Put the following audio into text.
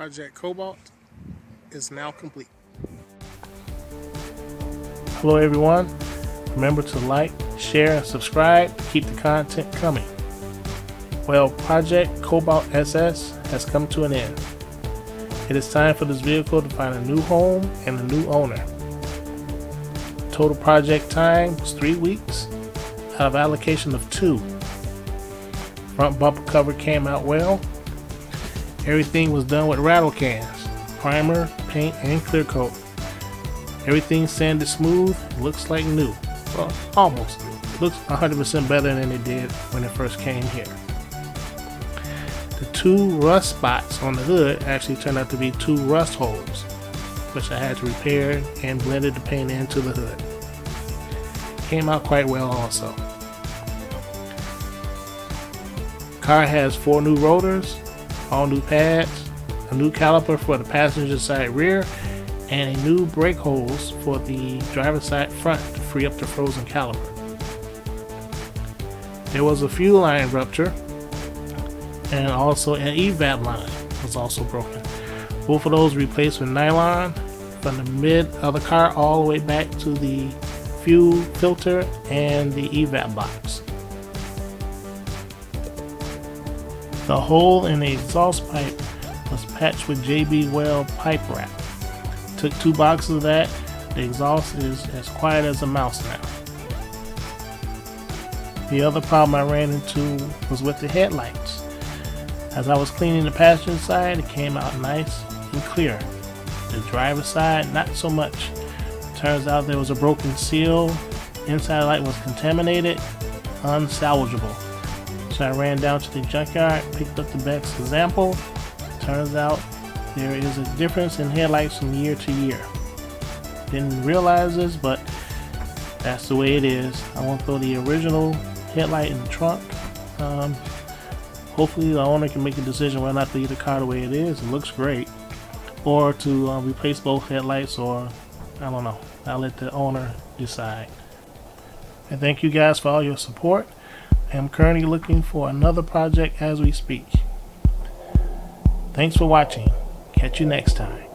Project Cobalt is now complete. Hello everyone, remember to like, share, and subscribe to keep the content coming. Well, Project Cobalt SS has come to an end. It is time for this vehicle to find a new home and a new owner. Total project time was 3 weeks out of allocation of 2. Front bumper cover came out well. Everything was done with rattle cans, primer, paint, and clear coat. Everything sanded smooth, looks like new. Well, almost new. Looks 100% better than it did when it first came here. The 2 rust spots on the hood actually turned out to be 2 rust holes, which I had to repair and blended the paint into the hood. Came out quite well also. Car has 4 new rotors, all new pads, a new caliper for the passenger side rear, and a new brake hose for the driver's side front to free up the frozen caliper. There was a fuel line rupture, and also an evap line was also broken. Both of those replaced with nylon from the mid of the car all the way back to the fuel filter and the evap box. The hole in the exhaust pipe was patched with JB Weld pipe wrap. Took 2 boxes of that. The exhaust is as quiet as a mouse now. The other problem I ran into was with the headlights. As I was cleaning the passenger side, it came out nice and clear. The driver's side, not so much. Turns out there was a broken seal. Inside light was contaminated, unsalvageable. So I ran down to the junkyard, picked up the best example. Turns out there is a difference in headlights from year to year. Didn't realize this, but that's the way it is. I won't throw the original headlight in the trunk. Hopefully the owner can make a decision whether or not to leave the car the way it is. It looks great. Or to replace both headlights, or I don't know. I'll let the owner decide. And thank you guys for all your support. I am currently looking for another project as we speak. Thanks for watching. Catch you next time.